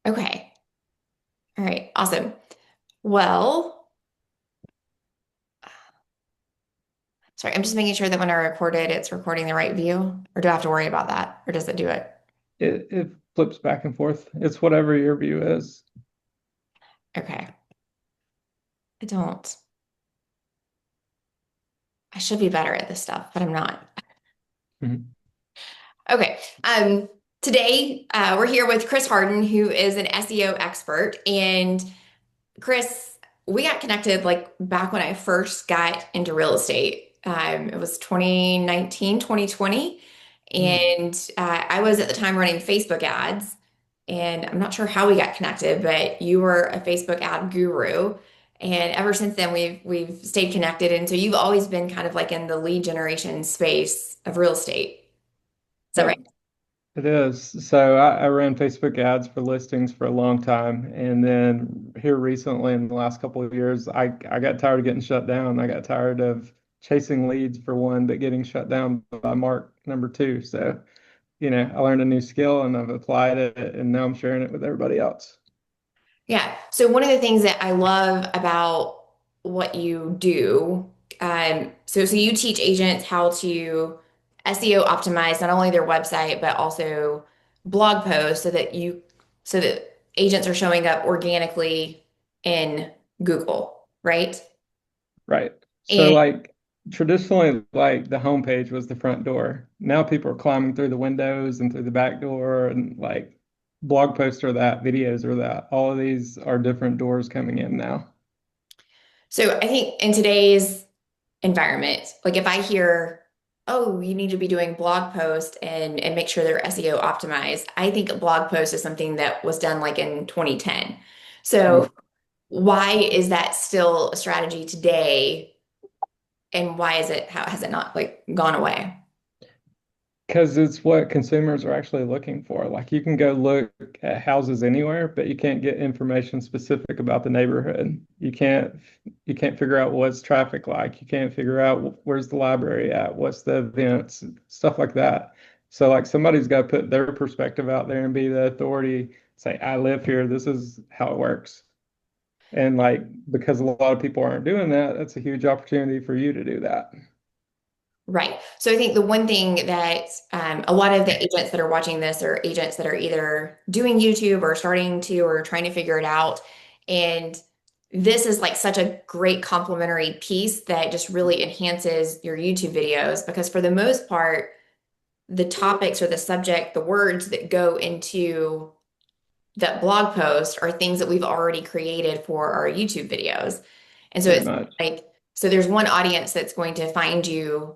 Okay. All right. Awesome. Well, sorry, I'm just making sure that when I record it, it's recording the right view, or do I have to worry about that, or does it do it? It flips back and forth. It's whatever your view is. Okay. I don't. I should be better at this stuff, but I'm not. Mhm. Okay. Today we're here with Chris Harden, who is an SEO expert. And Chris, we got connected like back when I first got into real estate. It was 2019, 2020. Mhm. And I was at the time running Facebook ads. And I'm not sure how we got connected, but you were a Facebook ad guru. And ever since then, we've stayed connected. And so you've always been kind of like in the lead generation space of real estate. Is that right? Yep, it is. So I ran Facebook ads for listings for a long time. And then here recently, in the last couple of years, I got tired of getting shut down. I got tired of chasing leads for one, but getting shut down by Mark number two. So, I learned a new skill and I've applied it and now I'm sharing it with everybody else. Yeah. So one of the things that I love about what you do, so you teach agents how to SEO optimize not only their website but also blog posts so that agents are showing up organically in Google, right? Right. So And like traditionally, like the homepage was the front door. Now people are climbing through the windows and through the back door and like blog posts are that, videos are that. All of these are different doors coming in now. so I think in today's environment, like if I hear, oh, you need to be doing blog posts and make sure they're SEO optimized, I think a blog post is something that was done like in 2010. So Mm. why is that still a strategy today? And why is it, how has it not like gone away? Because it's what consumers are actually looking for. Like you can go look at houses anywhere, but you can't get information specific about the neighborhood. You can't figure out what's traffic like. You can't figure out where's the library at, what's the events, stuff like that. So like somebody's got to put their perspective out there and be the authority, say, I live here, this is how it works. And like because a lot of people aren't doing that, that's a huge opportunity for you to do that. Right. So I think the one thing that a lot of the agents that are watching this are agents that are either doing YouTube or starting to or trying to figure it out. And this is like such a great complementary piece that just really enhances your YouTube videos because for the most part, the topics or the subject, the words that go into that blog post are things that we've already created for our YouTube videos. And so Pretty it's much. like, so there's one audience that's going to find you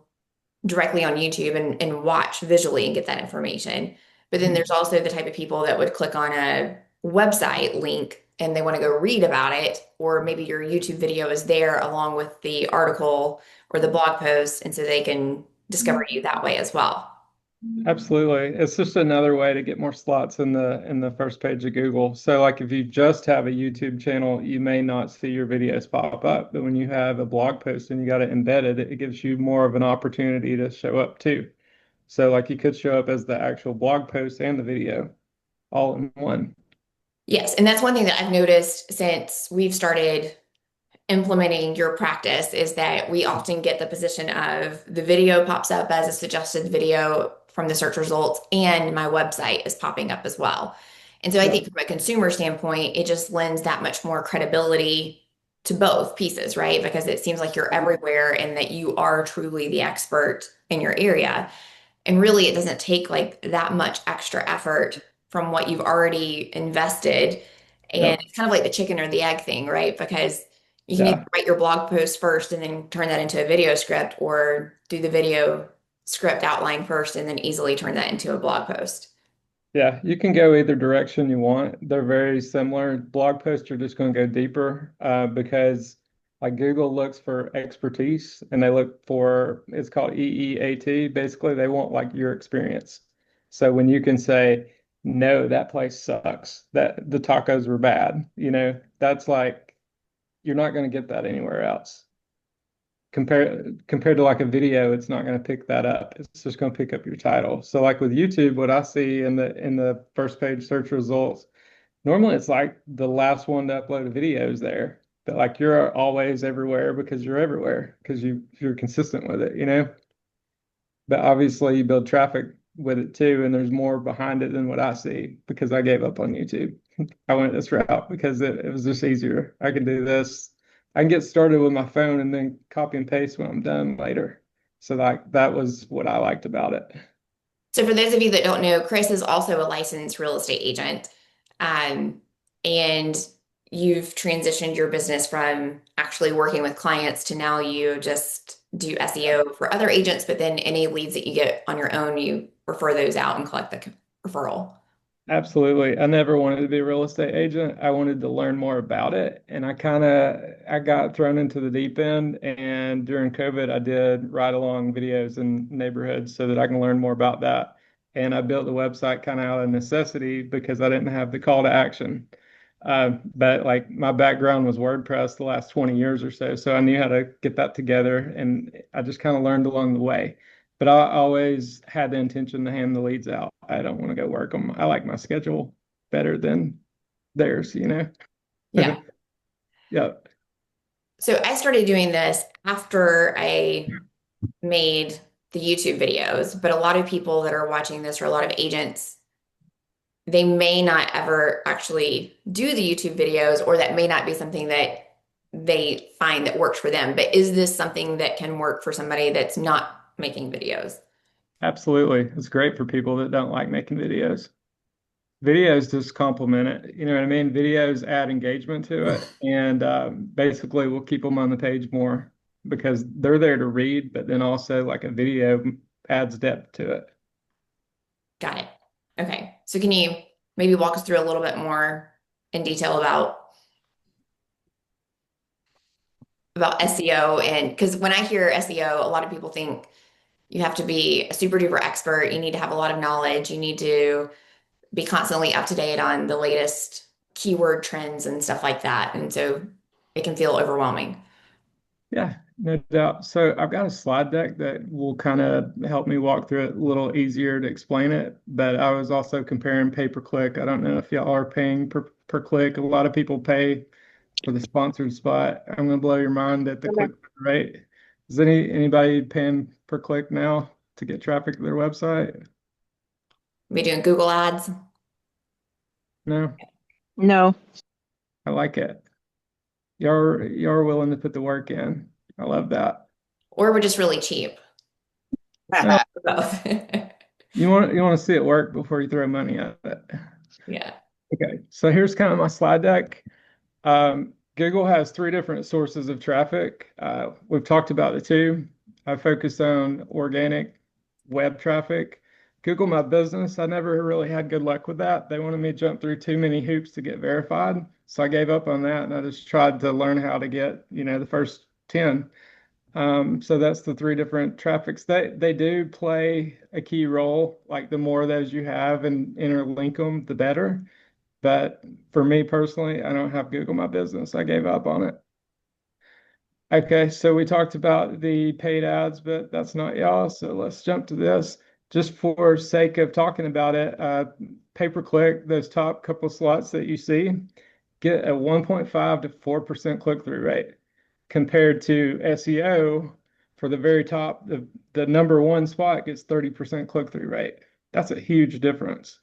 directly on YouTube and watch visually and get that information. But then there's also the type of people that would click on a website link and they want to go read about it, or maybe your YouTube video is there along with the article or the blog post, and so they can discover you that way as well. Absolutely. It's just another way to get more slots in the first page of Google. So like if you just have a YouTube channel, you may not see your videos pop up, but when you have a blog post and you got it embedded, it gives you more of an opportunity to show up too. So like you could show up as the actual blog post and the video all in one. Yes, and that's one thing that I've noticed since we've started implementing your practice is that we often get the position of the video pops up as a suggested video from the search results, and my website is popping up as well. And so I think Yep. from a consumer standpoint, it just lends that much more credibility to both pieces, right? Because it seems like you're everywhere and that you are truly the expert in your area. And really, it doesn't take like that much extra effort from what you've already invested. And Yep. it's kind of like the chicken or the egg thing, right? Because you can either Yeah. write your blog post first and then turn that into a video script, or do the video script outline first and then easily turn that into a blog post. Yeah, you can go either direction you want. They're very similar. Blog posts are just going to go deeper because like Google looks for expertise and they look for it's called EEAT. Basically, they want like your experience. So when you can say, no, that place sucks, that the tacos were bad, that's like you're not going to get that anywhere else. Compared to like a video, it's not going to pick that up. It's just going to pick up your title. So like with YouTube, what I see in the first page search results Normally it's like the last one to upload a video is there, but like you're always everywhere because you're everywhere because you're consistent with it, you know? But obviously you build traffic with it too, and there's more behind it than what I see because I gave up on YouTube. I went this route because it was just easier. I can do this. I can get started with my phone and then copy and paste when I'm done later. So like that was what I liked about it. So for those of you that don't know, Chris is also a licensed real estate agent. Um, and you've transitioned your business from actually working with clients to now you just do SEO for other agents, but then any leads that you get on your own, you refer those out and collect the referral. Absolutely. I never wanted to be a real estate agent. I wanted to learn more about it. And I got thrown into the deep end. And during COVID, I did ride along videos in neighborhoods so that I can learn more about that. And I built the website kind of out of necessity because I didn't have the call to action. But like my background was WordPress the last 20 years or so. So I knew how to get that together. And I just kind of learned along the way. But I always had the intention to hand the leads out. I don't want to go work them. I like my schedule better than theirs, you know? Yeah. Yeah, So I started doing this after I made the YouTube videos, but a lot of people that are watching this, or a lot of agents, they may not ever actually do the YouTube videos, or that may not be something that they find that works for them. But is this something that can work for somebody that's not making videos? absolutely. It's great for people that don't like making videos. Videos just complement it. You know what I mean? Videos add engagement to it, and basically we'll keep them on the page more because they're there to read, but then also like a video adds depth to it. Got it. Okay. So can you maybe walk us through a little bit more in detail about SEO? And because when I hear SEO, a lot of people think you have to be a super duper expert, you need to have a lot of knowledge, you need to be constantly up to date on the latest keyword trends and stuff like that. And so it can feel overwhelming. Yeah, no doubt. So I've got a slide deck that will kind of help me walk through it a little easier to explain it. But I was also comparing pay per click. I don't know if y'all are paying per click. A lot of people pay for the sponsored spot. I'm gonna blow your mind at the Okay. click rate. Is anybody paying per click now to get traffic to their website? We doing Google ads, No, No. I like it. You're willing to put the work in. I love that. or we're just really cheap. Well, Both. you want to see it work before you throw money at it. Yeah. Okay, so here's kind of my slide deck. Google has three different sources of traffic. We've talked about the two. I focus on organic web traffic. Google My Business, I never really had good luck with that. They wanted me to jump through too many hoops to get verified. So I gave up on that and I just tried to learn how to get, the first 10. So that's the three different traffics. They do play a key role. Like the more of those you have and interlink them, the better. But for me personally, I don't have Google My Business. I gave up on it. Okay, so we talked about the paid ads, but that's not y'all. So let's jump to this. Just for sake of talking about it, pay-per-click, those top couple slots that you see, get a 1.5 to 4% click-through rate compared to SEO for the very top, the number one spot gets 30% click-through rate. That's a huge difference.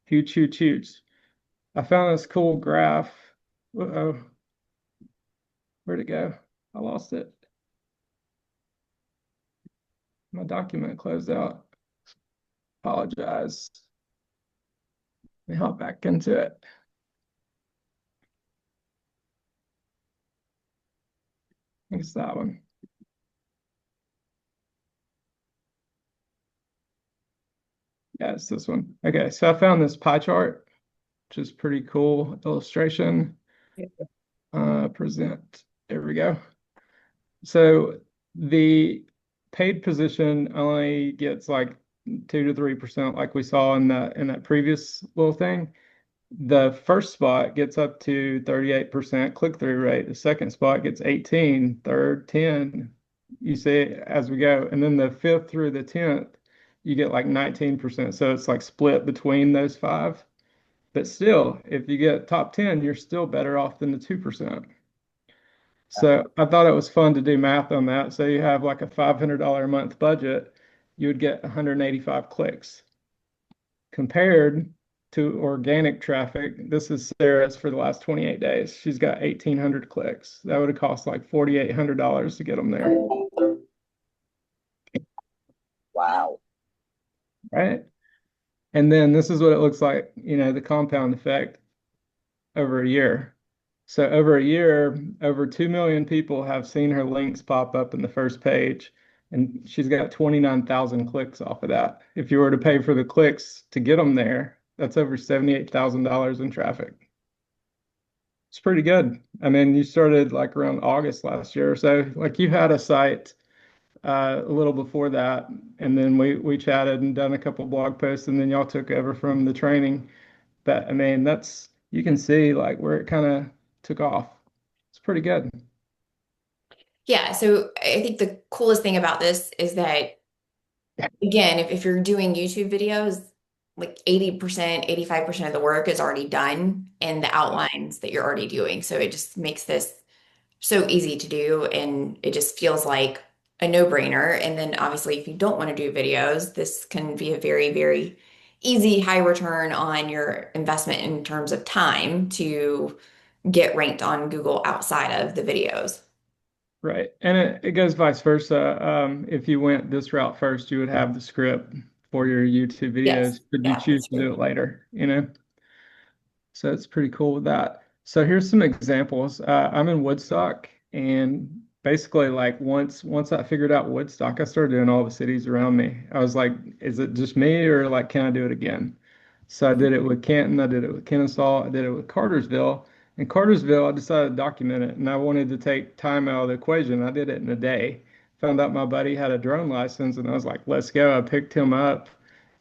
Huge, huge, huge. I found this cool graph. Uh-oh, where'd it go? I lost it. My document closed out. Apologize. Let me hop back into it. I think it's that one. Yeah, it's this one. Okay, so I found this pie chart, which is pretty cool illustration. Present. There we go. So the paid position only gets like 2 to 3%, like we saw in that previous little thing. The first spot gets up to 38% click-through rate. The second spot gets 18, third 10. You see it as we go. And then the fifth through the 10th, you get like 19%. So it's like split between those five. But still, if you get top 10, you're still better off than the 2%. So I thought it was fun to do math on that. So you have like a $500 a month budget, you would get 185 clicks compared to organic traffic. This is Sarah's for the last 28 days. She's got 1,800 clicks. That would have cost like $4,800 to get them there, Wow. right? And then this is what it looks like, the compound effect over a year. So over a year, over 2 million people have seen her links pop up in the first page, and she's got 29,000 clicks off of that. If you were to pay for the clicks to get them there, that's over $78,000 in traffic. It's pretty good. I mean, you started like around August last year or so. Like you had a site a little before that, and then we chatted and done a couple blog posts, and then y'all took over from the training. But I mean, that's you can see like where it kind of took off. It's pretty good. Yeah, so I think the coolest thing about this is that, again, if you're doing YouTube videos, like 80%, 85% of the work is already done in the outlines that you're already doing. So it just makes this so easy to do, and it just feels like a no-brainer. And then obviously, if you don't want to do videos, this can be a very, very easy high return on your investment in terms of time to get ranked on Google outside of the videos. Right. And it goes vice versa. If you went this route first, you would have the script for your YouTube Yes. videos, but you Yeah, choose that's to do true. it later. So it's pretty cool with that. So here's some examples. I'm in Woodstock, and basically, like once I figured out Woodstock, I started doing all the cities around me. I was like, is it just me, or like, can I do it again? So I did it with Canton, I did it with Kennesaw, I did it with Cartersville. In Cartersville, I decided to document it, and I wanted to take time out of the equation. I did it in a day. Found out my buddy had a drone license, and I was like, let's go. I picked him up.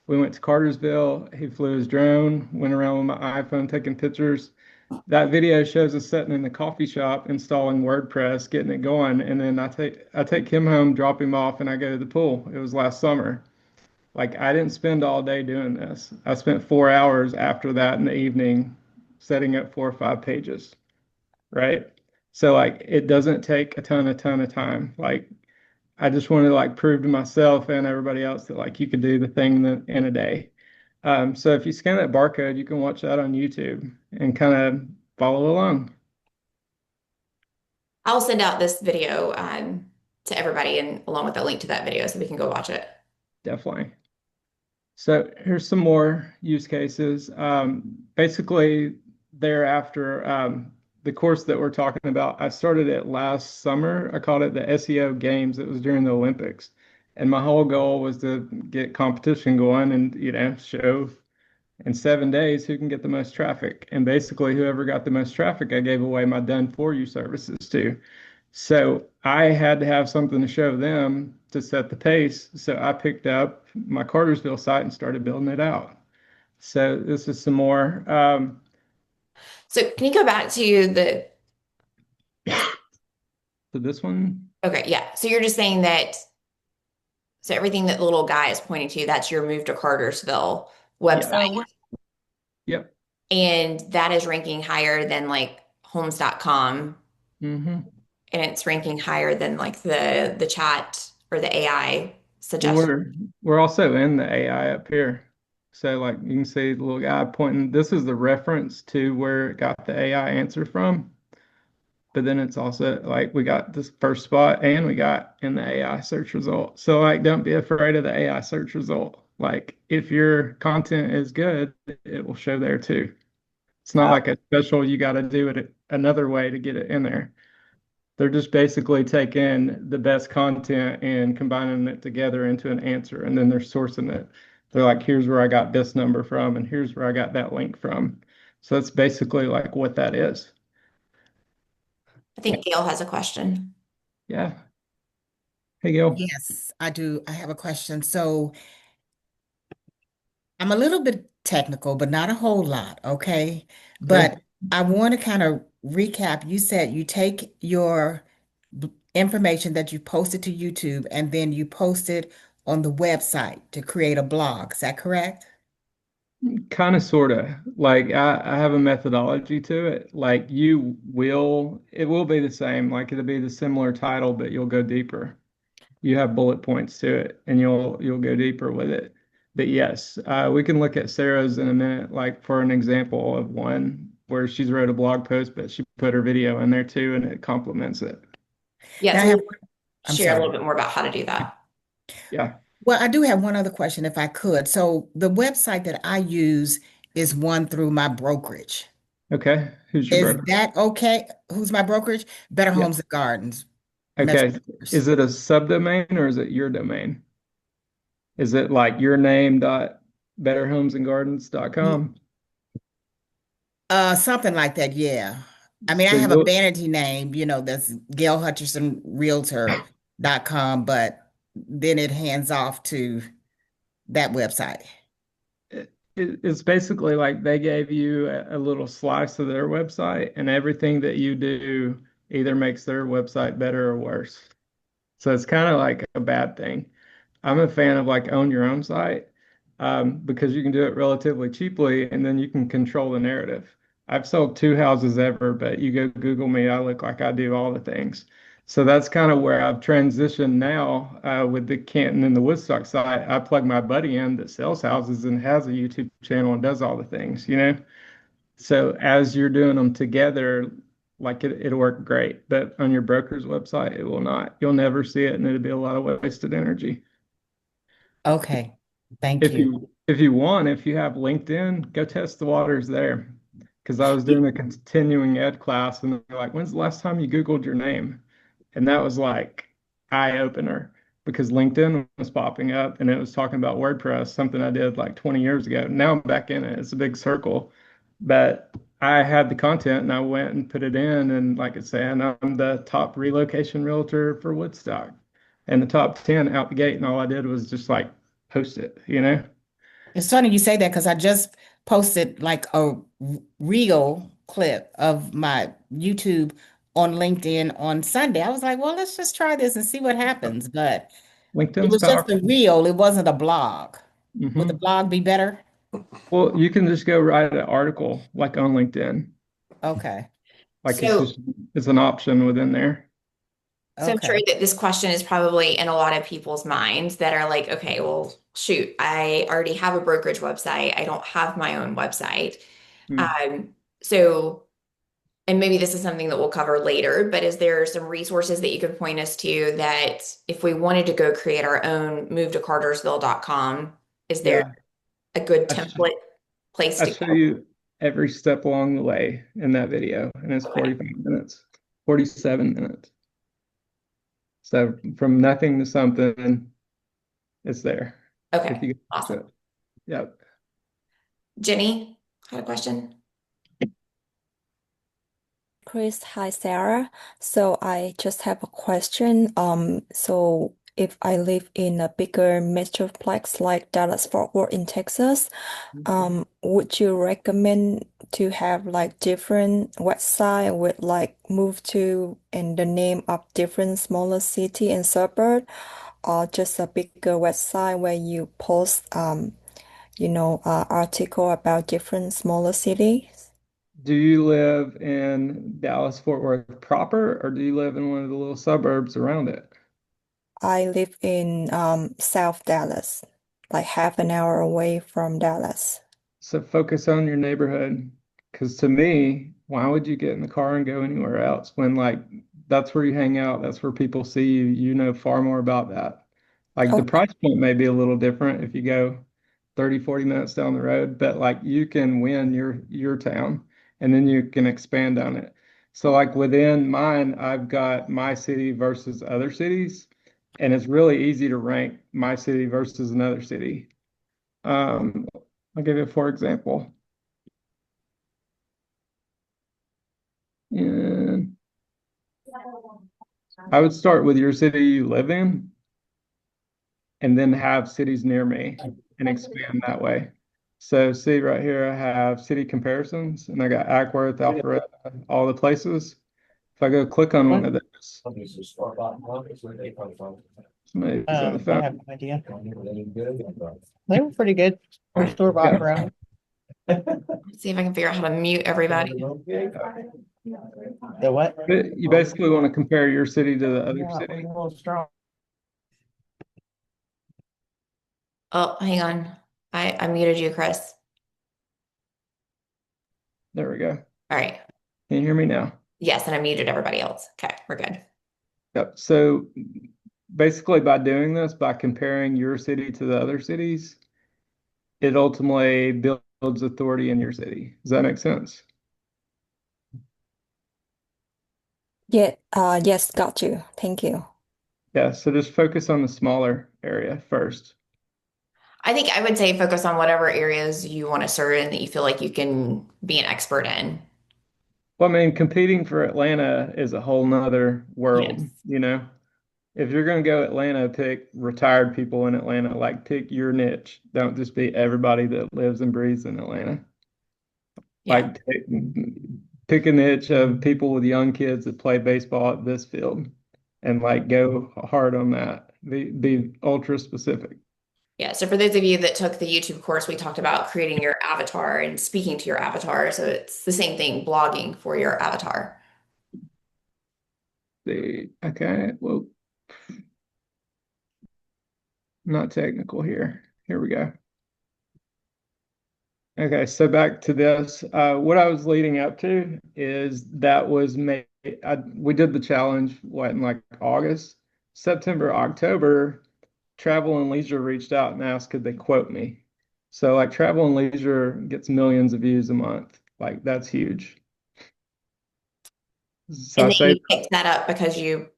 We went to Cartersville. He flew his drone, went around with my iPhone taking pictures. That video shows us sitting in the coffee shop installing WordPress, getting it going, and then I take him home, drop him off, and I go to the pool. It was last summer. Like I didn't spend all day doing this. I spent 4 hours after that in the evening setting up 4 or 5 pages, right? So like it doesn't take a ton of time. Like I just wanted to like prove to myself and everybody else that like you could do the thing in a day. So if you scan that barcode, you can watch that on YouTube and kind of follow along. I'll send out this video to everybody and along with a link to that video so we can go watch it. Definitely. So here's some more use cases. Basically, thereafter, the course that we're talking about, I started it last summer. I called it the SEO Games. It was during the Olympics. And my whole goal was to get competition going and, show in 7 days who can get the most traffic. And basically, whoever got the most traffic, I gave away my done for you services to. So I had to have something to show them to set the pace. So I picked up my Cartersville site and started building it out. So this is some more. So can you go back to the, So this one, okay, yeah. So you're just saying that, so everything that the little guy is pointing to, that's your move to Cartersville yeah, website. yep. And that is ranking higher than like homes.com, hmm and it's ranking higher than like the chat or the AI Well, suggestion. we're also in the AI up here. So like you can see the little guy pointing. This is the reference to where it got the AI answer from. But then it's also like we got this first spot and we got in the AI search result. So like don't be afraid of the AI search result. Like if your content is good, it will show there too. It's not Wow. like a special you got to do it another way to get it in there. They're just basically taking the best content and combining it together into an answer, and then they're sourcing it. They're like, here's where I got this number from, and here's where I got that link from. So that's basically like what that is. I think Gail has a question. Yeah. Hey, Gil. Yes, I do. I have a question. So I'm a little bit technical, but not a whole lot, okay? Okay. But I want to kind of recap. You said you take your information that you posted to YouTube and then you post it on the website to create a blog. Is that correct? Kind of, sort of. Like I have a methodology to it. Like it will be the same. Like it'll be the similar title, but you'll go deeper. You have bullet points to it, and you'll go deeper with it. But yes, we can look at Sarah's in a minute, like for an example of one where she's wrote a blog post, but she put her video in there too, and it complements it. Yeah, Now I so have, we'll I'm share a sorry. little bit more about how to do that. Yeah. Well, I do have one other question if I could. So the website that I use is one through my brokerage. Okay. Who's your Is broker? that okay? Who's my brokerage? Better Yeah. Homes and Gardens. Metro Okay. Partners. Is it a subdomain or is it your domain? Is it like your name dot Ye- betterhomesandgardens.com? Something like that, yeah. I mean, I So have a you'll vanity name, that's Gail Hutcherson Realtor.com, but then it hands off to that website. it's basically like they gave you a little slice of their website, and everything that you do either makes their website better or worse. So it's kind of like a bad thing. I'm a fan of like own your own site, because you can do it relatively cheaply and then you can control the narrative. I've sold two houses ever, but you go Google me, I look like I do all the things. So that's kind of where I've transitioned now, with the Canton and the Woodstock site. I plug my buddy in that sells houses and has a YouTube channel and does all the things, you know? So as you're doing them together, like it'll work great. But on your broker's website, it will not. You'll never see it, and it'll be a lot of wasted energy. Okay. Thank you. If you want, if you have LinkedIn, go test the waters there. Because I was doing a continuing ed class, and they're like, "When's the last time you Googled your name?" And that was like eye opener, because LinkedIn was popping up and it was talking about WordPress, something I did like 20 years ago. Now I'm back in it. It's a big circle, but I had the content and I went and put it in, and like it's saying, I'm the top relocation realtor for Woodstock and the top 10 out the gate. And all I did was just like post it, you know? It's funny you say that because I just posted like a reel clip of my YouTube on LinkedIn on Sunday. I was like, well, let's just try this and see what happens. But it LinkedIn's was just a powerful. reel, it wasn't a blog. Would the Hmm. blog be better? Well, you can just go write an article like on LinkedIn. Okay. Like So, it's an option within there. so I'm sure Okay. that this question is probably in a lot of people's minds that are like, okay, well, shoot, I already have a brokerage website. I don't have my own website. Hmm. Um, so, and maybe this is something that we'll cover later, but is there some resources that you could point us to that if we wanted to go create our own move to cartersville.com, is there Yeah. a good I sh template place I to show go? you every step along the way in that video, and it's Okay. 45 minutes, 47 minutes. So from nothing to something, it's there if Okay. you watch Awesome. it. Yep. Jenny had a question. Chris, hi Sarah. So I just have a question. So if I live in a bigger metroplex like Dallas-Fort Worth in Texas, would you recommend to have like different website with like move to and the name of different smaller city and suburb, or just a bigger website where you post article about different smaller cities? Do you live in Dallas, Fort Worth proper, or do you live in one of the little suburbs around it? I live in South Dallas, like half an hour away from Dallas. So focus on your neighborhood. Because to me, why would you get in the car and go anywhere else when like that's where you hang out, that's where people see you, you know far more about that. Like the Okay. price point may be a little different if you go 30, 40 minutes down the road, but like you can win your town and then you can expand on it. So like within mine, I've got my city versus other cities, and it's really easy to rank my city versus another city. Um, I'll give you a for example. And I would start with your city you live in and then have cities near me and expand that way. So see right here, I have city comparisons and I got Ackworth, Alpharetta, all the places. If I go click on one of those, somebody's on the I phone. have no idea. They were pretty good for store-bought Yeah. brownies. Let's see if I can figure out how to mute everybody. The what? But you basically want to compare your city to the other city. Oh, hang on. I muted you, Chris. There we go. All right. Can you hear me now? Yes, and I muted everybody else. Okay, we're good. Yep. So basically by doing this, by comparing your city to the other cities, it ultimately builds authority in your city. Does that make sense? Yeah, yes, got you. Thank you. Yeah. So just focus on the smaller area first. I think I would say focus on whatever areas you want to serve in that you feel like you can be an expert in. Well, I mean, competing for Atlanta is a whole nother Yes. world, you know? If you're going to go Atlanta, pick retired people in Atlanta, like pick your niche. Don't just be everybody that lives and breathes in Atlanta. Yeah. Like pick a niche of people with young kids that play baseball at this field and like go hard on that. Be ultra specific. Yeah. So for those of you that took the YouTube course, we talked about creating your avatar and speaking to your avatar. So it's the same thing, blogging for your avatar. Okay, well, not technical here. Here we go. Okay, so back to this. What I was leading up to is that was May. We did the challenge, what, in like August, September, October. Travel and Leisure reached out and asked, could they quote me? So, like, Travel and Leisure gets millions of views a month. Like, that's huge. So, And I then you say picked that up because you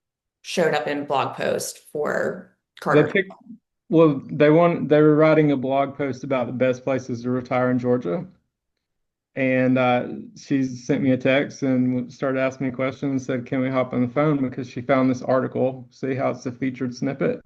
showed up in blog post for they Carter. picked, well, they were writing a blog post about the best places to retire in Georgia. And she sent me a text and started asking me questions and said, can we hop on the phone? Because she found this article, see how it's a featured snippet.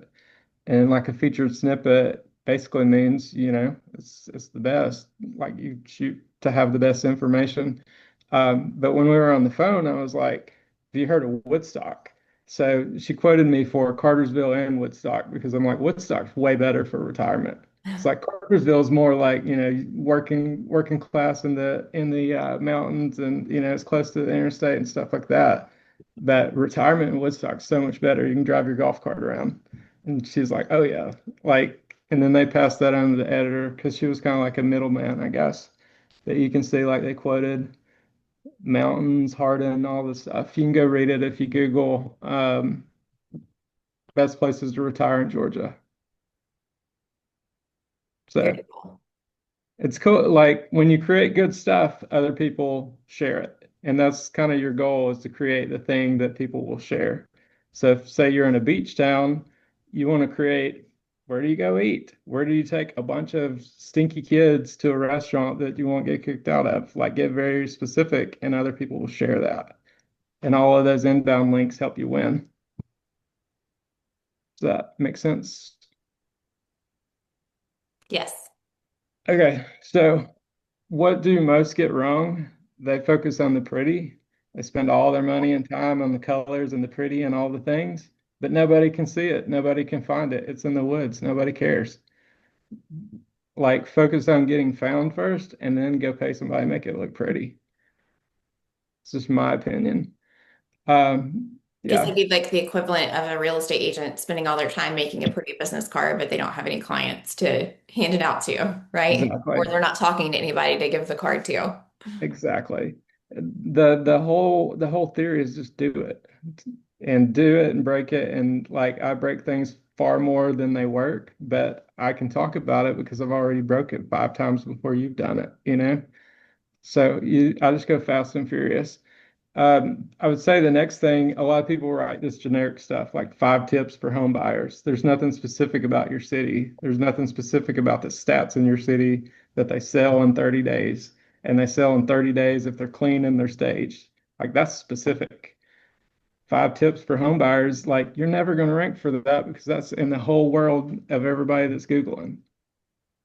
And like a featured snippet basically means, it's the best. Like you shoot to have the best information. But when we were on the phone, I was like, have you heard of Woodstock? So she quoted me for Cartersville and Woodstock because I'm like, Woodstock's way better for retirement. It's like Cartersville is more like, working class in the mountains and it's close to the interstate and stuff like that. But retirement in Woodstock's so much better. You can drive your golf cart around. And she's like, oh yeah. Like, and then they passed that on to the editor because she was kind of like a middleman, I guess. That you can see like they quoted mountains, Hardin, all this stuff. You can go read it if you Google best places to retire in Georgia. So Very cool. it's cool. Like when you create good stuff, other people share it. And that's kind of your goal is to create the thing that people will share. So if say you're in a beach town, you want to create where do you go eat? Where do you take a bunch of stinky kids to a restaurant that you won't get kicked out of? Like get very specific and other people will share that. And all of those inbound links help you win. Does that make sense? Yes. Okay, so what do most get wrong? They focus on the pretty. They spend all their money and time on the colors and the pretty and all the things, but nobody can see it. Nobody can find it. It's in the woods. Nobody cares. Like focus on getting found first and then go pay somebody to make it look pretty. It's just my opinion. Guess Yeah, it'd be like the equivalent of a real estate agent spending all their time making a pretty business card, but they don't have any clients to hand it out to, right? Or exactly. they're not talking to anybody to give the card to. Exactly. The whole theory is just do it and break it. And like I break things far more than they work, but I can talk about it because I've already broke it 5 times before you've done it. So I just go fast and furious. I would say the next thing, a lot of people write this generic stuff like 5 tips for home buyers. There's nothing specific about your city. There's nothing specific about the stats in your city that they sell in 30 days. And they sell in 30 days if they're clean and they're staged. Like that's specific. 5 tips for home buyers, like you're never going to rank for that because that's in the whole world of everybody that's Googling.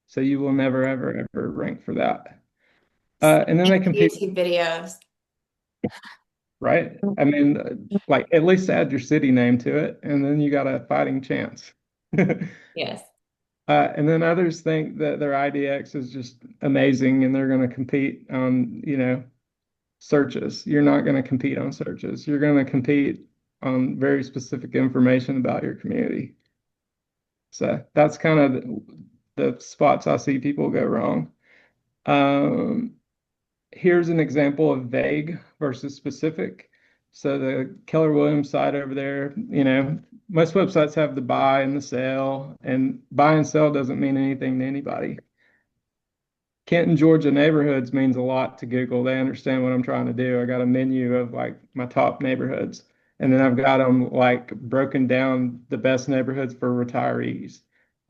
So you will never, ever, ever rank for that. And then they compete. YouTube videos. Right? I mean, like at least add your city name to it, and then you got a fighting chance. Yes. And then others think that their IDX is just amazing and they're going to compete on, searches. You're not going to compete on searches. You're going to compete on very specific information about your community. So that's kind of the spots I see people go wrong. Um, Here's an example of vague versus specific. So the Keller Williams site over there, most websites have the buy and the sell, and buy and sell doesn't mean anything to anybody. Canton, Georgia neighborhoods means a lot to Google. They understand what I'm trying to do. I got a menu of like my top neighborhoods, and then I've got them like broken down the best neighborhoods for retirees.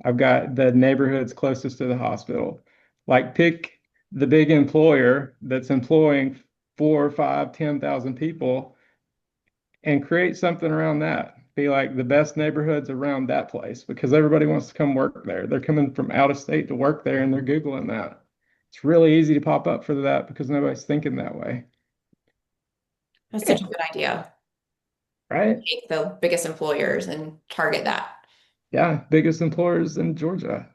I've got the neighborhoods closest to the hospital. Like pick the big employer that's employing 4, 5, 10,000 people and create something around that. Be like the best neighborhoods around that place because everybody wants to come work there. They're coming from out of state to work there and they're Googling that. It's really easy to pop up for that because nobody's thinking that way, That's such a good idea. right? Take the biggest employers and target that. Yeah, biggest employers in Georgia.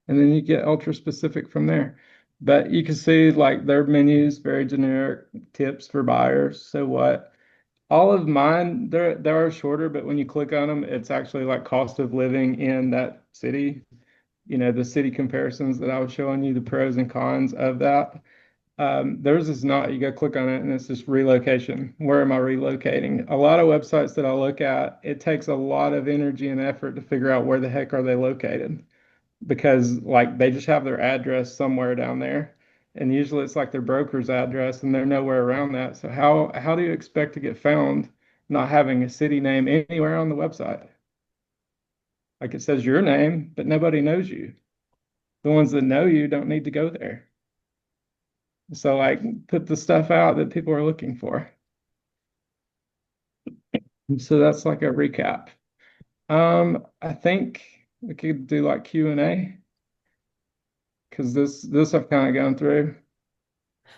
And then you get ultra specific from there. But you can see like their menus, very generic tips for buyers. So what? All of mine, they are shorter, but when you click on them, it's actually like cost of living in that city. The city comparisons that I was showing you, the pros and cons of that. Theirs is not. You go click on it and it's just relocation. Where am I relocating? A lot of websites that I look at, it takes a lot of energy and effort to figure out where the heck are they located because like they just have their address somewhere down there. And usually it's like their broker's address and they're nowhere around that. So how do you expect to get found not having a city name anywhere on the website? Like it says your name, but nobody knows you. The ones that know you don't need to go there. So like put the stuff out that people are looking for. So that's like a recap. I think we could do like Q&A because this I've kind of gone through.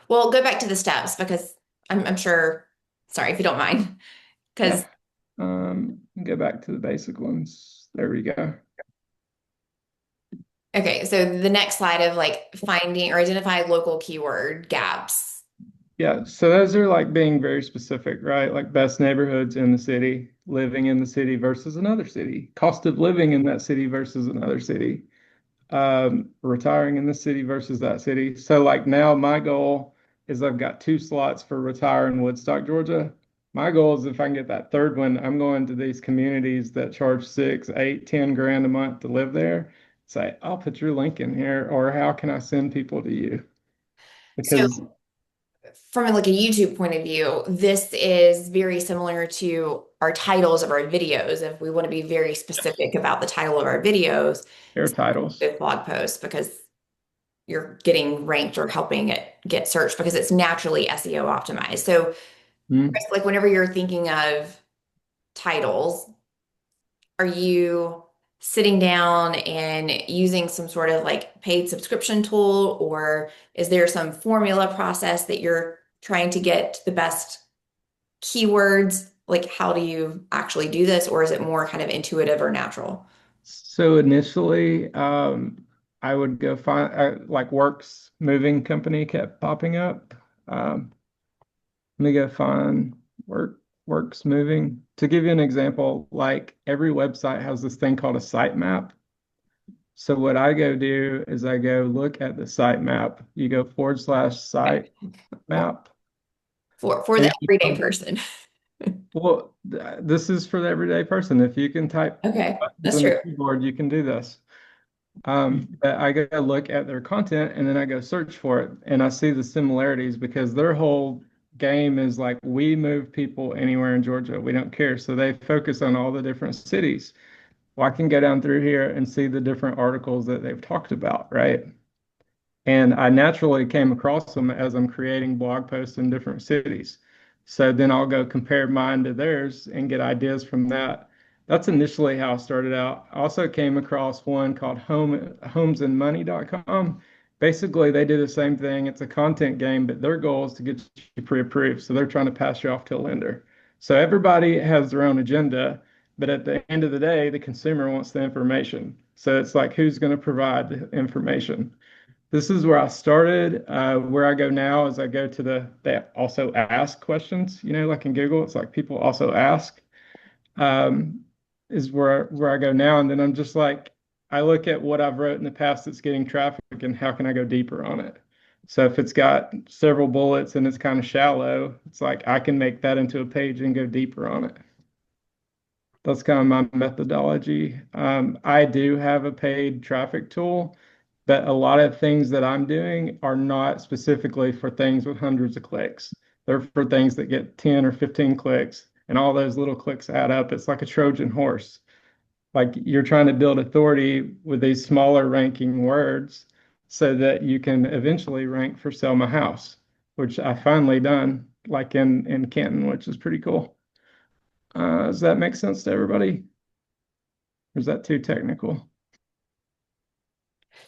Well, go back to the steps because I'm sure, sorry if you don't mind, because Yeah. Go back to the basic ones. There we go. okay, so the next slide of like finding or identify local keyword gaps. Yeah, so those are like being very specific, right? Like best neighborhoods in the city, living in the city versus another city, cost of living in that city versus another city, retiring in the city versus that city. So like now my goal is I've got 2 slots for retire in Woodstock, Georgia. My goal is if I can get that third one, I'm going to these communities that charge 6, 8, 10 grand a month to live there. Say, I'll put your link in here, or how can I send people to you? So Because from like a YouTube point of view, this is very similar to our titles of our videos. If we want to be very specific about the title of our videos, their titles. with blog posts because you're getting ranked or helping it get searched because it's naturally SEO optimized. So, Mm. Chris, like whenever you're thinking of titles, are you sitting down and using some sort of like paid subscription tool, or is there some formula process that you're trying to get the best keywords? Like, how do you actually do this, or is it more kind of intuitive or natural? So initially, I would go find like Works Moving Company kept popping up. Let me go find Works Moving. To give you an example, like every website has this thing called a sitemap. So what I go do is I go look at the sitemap. You go /site map. For And the if you everyday come- person. well, this is for the everyday person. If you can type Okay, buttons that's on the true. keyboard, you can do this. But I go look at their content and then I go search for it and I see the similarities because their whole game is like we move people anywhere in Georgia. We don't care. So they focus on all the different cities. Well, I can go down through here and see the different articles that they've talked about, right? And I naturally came across them as I'm creating blog posts in different cities. So then I'll go compare mine to theirs and get ideas from that. That's initially how I started out. I also came across one called homesandmoney.com. Basically, they do the same thing. It's a content game, but their goal is to get you pre-approved. So they're trying to pass you off to a lender. So everybody has their own agenda, but at the end of the day, the consumer wants the information. So it's like, who's going to provide the information? This is where I started. Where I go now is I go to they also ask questions, like in Google, it's like people also ask, um, is where I go now. And then I'm just like, I look at what I've wrote in the past that's getting traffic and how can I go deeper on it. So if it's got several bullets and it's kind of shallow, it's like I can make that into a page and go deeper on it. That's kind of my methodology. I do have a paid traffic tool, but a lot of things that I'm doing are not specifically for things with hundreds of clicks. They're for things that get 10 or 15 clicks, and all those little clicks add up. It's like a Trojan horse. Like you're trying to build authority with these smaller ranking words so that you can eventually rank for sell my house, which I finally done, like in Canton, which is pretty cool. Does that make sense to everybody? Or is that too technical?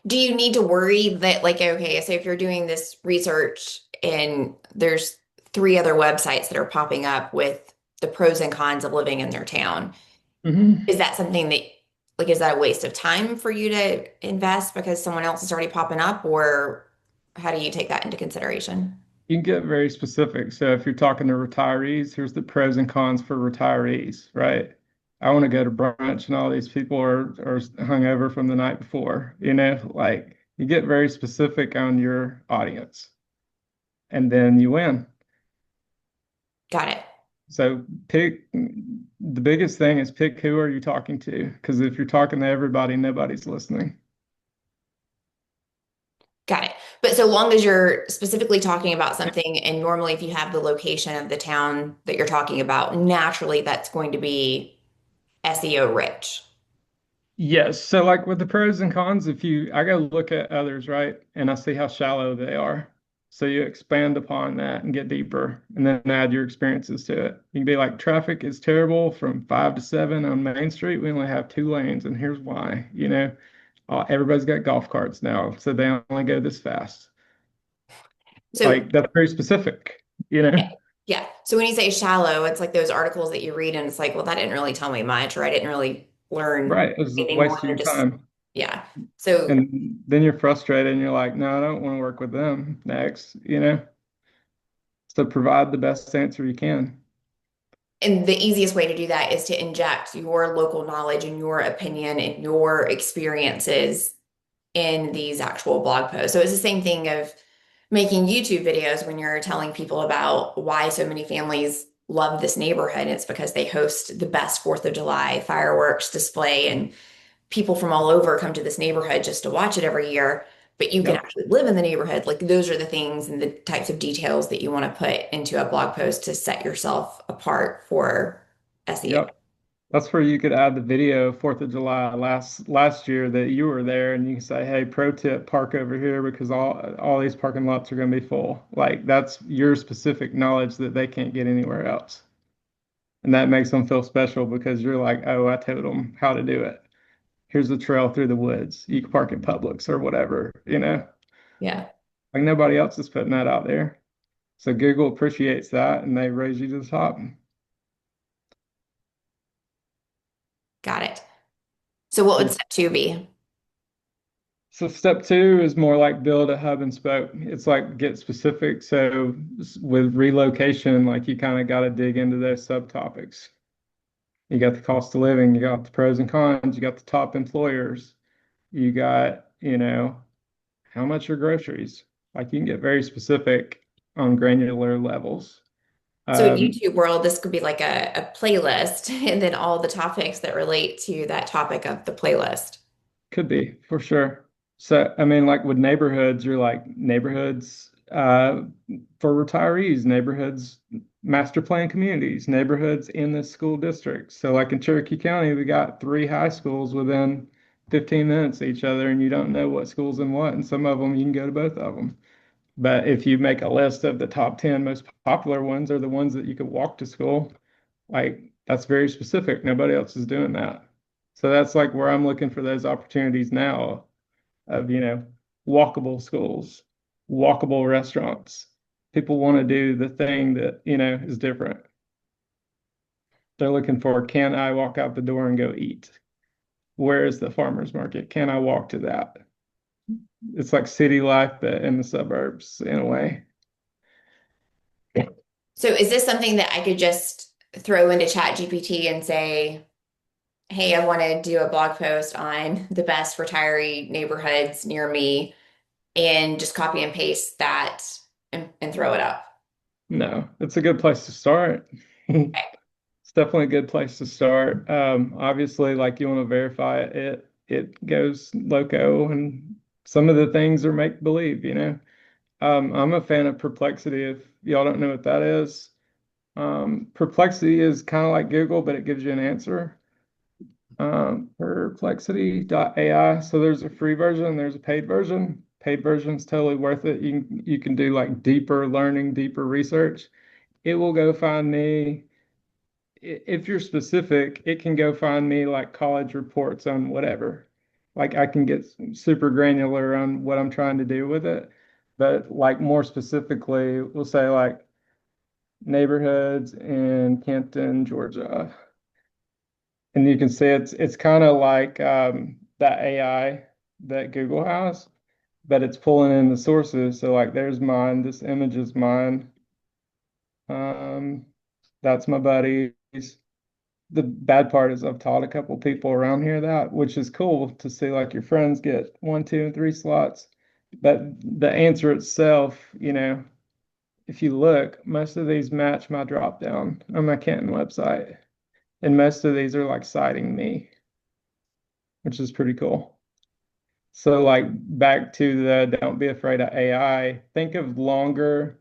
Do you need to worry that, like, okay, so if you're doing this research and there's three other websites that are popping up with the pros and cons of living in their town, Hmm. is that something that, like, is that a waste of time for you to invest because someone else is already popping up, or how do you take that into consideration? You can get very specific. So if you're talking to retirees, here's the pros and cons for retirees, right? I want to go to brunch and all these people are hungover from the night before, like you get very specific on your audience and then you win. Got it. So pick the biggest thing is pick who are you talking to? Because if you're talking to everybody, nobody's listening. Got it. But so long as you're specifically talking about something, and normally if you have the location of the town that you're talking about, naturally that's going to be SEO rich. Yes. So like with the pros and cons, I go look at others, right? And I see how shallow they are. So you expand upon that and get deeper and then add your experiences to it. You can be like, traffic is terrible from 5 to 7 on Main Street. We only have 2 lanes, and here's why, everybody's got golf carts now, so they only go this fast. So Like that's very specific, you know? yeah. Yeah. So when you say shallow, it's like those articles that you read and it's like, well, that didn't really tell me much, or I didn't really learn Right. It's a anything more waste of than your just, time. yeah. So, And then you're frustrated and you're like, no, I don't want to work with them next. So provide the best answer you can. and the easiest way to do that is to inject your local knowledge and your opinion and your experiences in these actual blog posts. So it's the same thing of making YouTube videos when you're telling people about why so many families love this neighborhood. It's because they host the best 4th of July fireworks display, and people from all over come to this neighborhood just to watch it every year. But you can Yep. actually live in the neighborhood. Like those are the things and the types of details that you want to put into a blog post to set yourself apart for SEO. Yep. That's where you could add the video 4th of July last year that you were there, and you can say, hey, pro tip, park over here because all these parking lots are going to be full. Like that's your specific knowledge that they can't get anywhere else. And that makes them feel special because you're like, oh, I told them how to do it. Here's the trail through the woods. You can park at Publix or whatever. Yeah, Like nobody else is putting that out there. So Google appreciates that and they raise you to the top. got it. So what would Cool. step two be? So step two is more like build a hub and spoke. It's like get specific. So with relocation, like you kind of got to dig into those subtopics. You got the cost of living, you got the pros and cons, you got the top employers, you got, how much are groceries? Like you can get very specific on granular levels. So in Um, YouTube world, this could be like a playlist and then all the topics that relate to that topic of the playlist. Could be for sure. So, I mean, like with neighborhoods, you're like neighborhoods for retirees, neighborhoods, master plan communities, neighborhoods in the school district. So, like in Cherokee County, we got 3 high schools within 15 minutes of each other, and you don't know what school's in what. And some of them you can go to both of them. But if you make a list of the top 10 most popular ones or the ones that you could walk to school, like that's very specific. Nobody else is doing that. So that's like where I'm looking for those opportunities now of, walkable schools, walkable restaurants. People want to do the thing that, is different. They're looking for, can I walk out the door and go eat? where is the farmer's market? Can I walk to that? It's like city life, but in the suburbs in a way. So is this something that I could just throw into ChatGPT and say, hey, I want to do a blog post on the best retiree neighborhoods near me and just copy and paste that and throw it up? No, it's a good place to start. It's definitely a good place to start. Obviously, like you want to verify it goes loco, and some of the things are make believe, you know. I'm a fan of Perplexity. If y'all don't know what that is, Perplexity is kind of like Google, but it gives you an answer. Perplexity.ai. So there's a free version, there's a paid version. Paid version is totally worth it. You can do like deeper learning, deeper research. It will go find me if you're specific, it can go find me like college reports on whatever. Like I can get super granular on what I'm trying to do with it. But like more specifically, we'll say like neighborhoods in Canton, Georgia. And you can see it's kind of like that AI that Google has, but it's pulling in the sources. So like there's mine, this image is mine. Um, that's my buddy's. The bad part is I've taught a couple people around here that, which is cool to see like your friends get 1, 2, and 3 slots. But the answer itself, you know, if you look, most of these match my drop down on my Canton website. And most of these are like citing me, which is pretty cool. So like back to the don't be afraid of AI, think of longer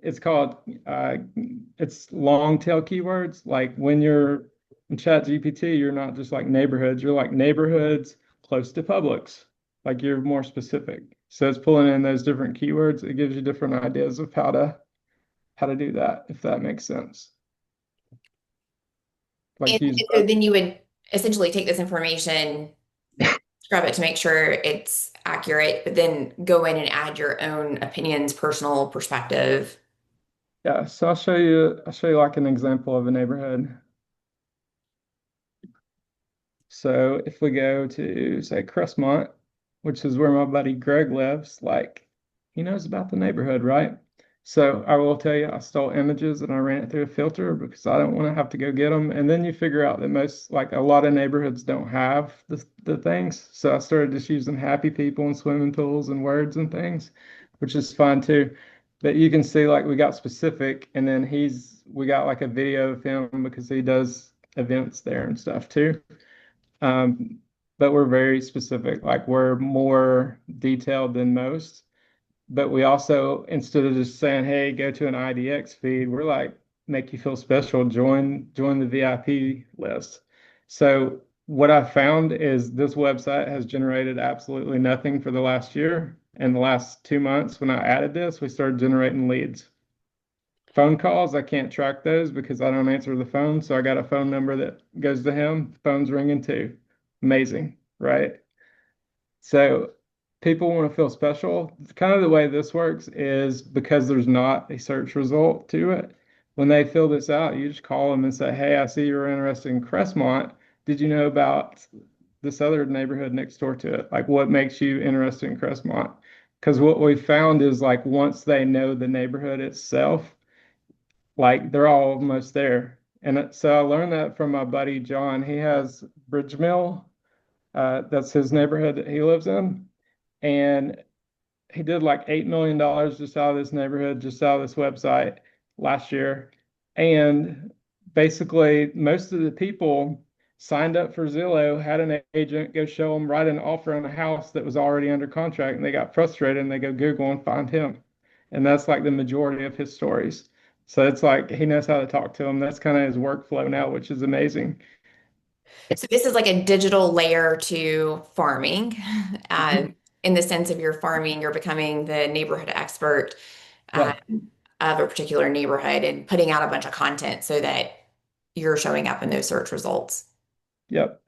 it's called it's long tail keywords. Like when you're in Chat GPT, you're not just like neighborhoods, you're like neighborhoods close to Publix. Like you're more specific. So it's pulling in those different keywords. It gives you different ideas of how to do that, if that makes sense. And Like use so both. then you would essentially take this information, scrub it to make sure it's accurate, but then go in and add your own opinions, personal perspective. Yeah, so I'll show you like an example of a neighborhood. So if we go to say Crestmont, which is where my buddy Greg lives, like he knows about the neighborhood, right? So I will tell you, I stole images and I ran it through a filter because I don't want to have to go get them. And then you figure out that most, like a lot of neighborhoods don't have the things. So I started just using happy people and swimming pools and words and things, which is fun too. But you can see like we got specific and then we got like a video of him because he does events there and stuff too. Um, but we're very specific. Like we're more detailed than most. But we also, instead of just saying, "Hey, go to an IDX feed," we're like, "Make you feel special. Join the VIP list." So what I found is this website has generated absolutely nothing for the last year. And the last 2 months, when I added this, we started generating leads. Phone calls, I can't track those because I don't answer the phone. So I got a phone number that goes to him. Phone's ringing too. Amazing, right? So people want to feel special. Kind of the way this works is because there's not a search result to it. When they fill this out, you just call them and say, "Hey, I see you're interested in Crestmont. Did you know about this other neighborhood next door to it? Like, what makes you interested in Crestmont?" Because what we found is like once they know the neighborhood itself, like they're all almost there. So I learned that from my buddy John. He has Bridge Mill. That's his neighborhood that he lives in. And he did like $8 million just out of this neighborhood, just out of this website last year. And basically, most of the people signed up for Zillow, had an agent go show them, write an offer on a house that was already under contract, and they got frustrated and they go Google and find him. And that's like the majority of his stories. So it's like he knows how to talk to them. That's kind of his workflow now, which is amazing. So this is like a digital layer to farming. Mhm. In the sense of your farming, you're becoming the neighborhood expert um, Yep. of a particular neighborhood and putting out a bunch of content so that you're showing up in those search results. Yep.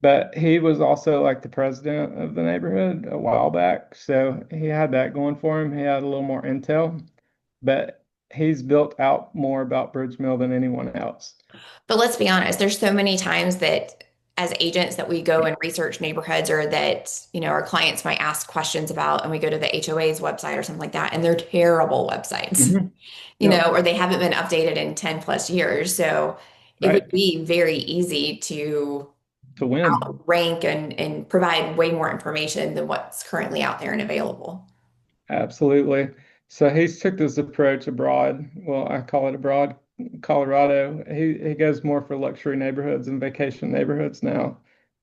But he was also like the president of the neighborhood a while back. So he had that going for him. He had a little more intel, but he's built out more about Bridge Mill than anyone else. But let's be honest, there's so many times that as agents that we go and research neighborhoods or that, our clients might ask questions about, and we go to the HOA's website or something like that, and they're terrible websites, Mhm. Yep. or they haven't been updated in 10 plus years. So it would Right. be very easy to To win. outrank and provide way more information than what's currently out there and available. Absolutely. So he's took this approach abroad. Well, I call it abroad, Colorado. He goes more for luxury neighborhoods and vacation neighborhoods now.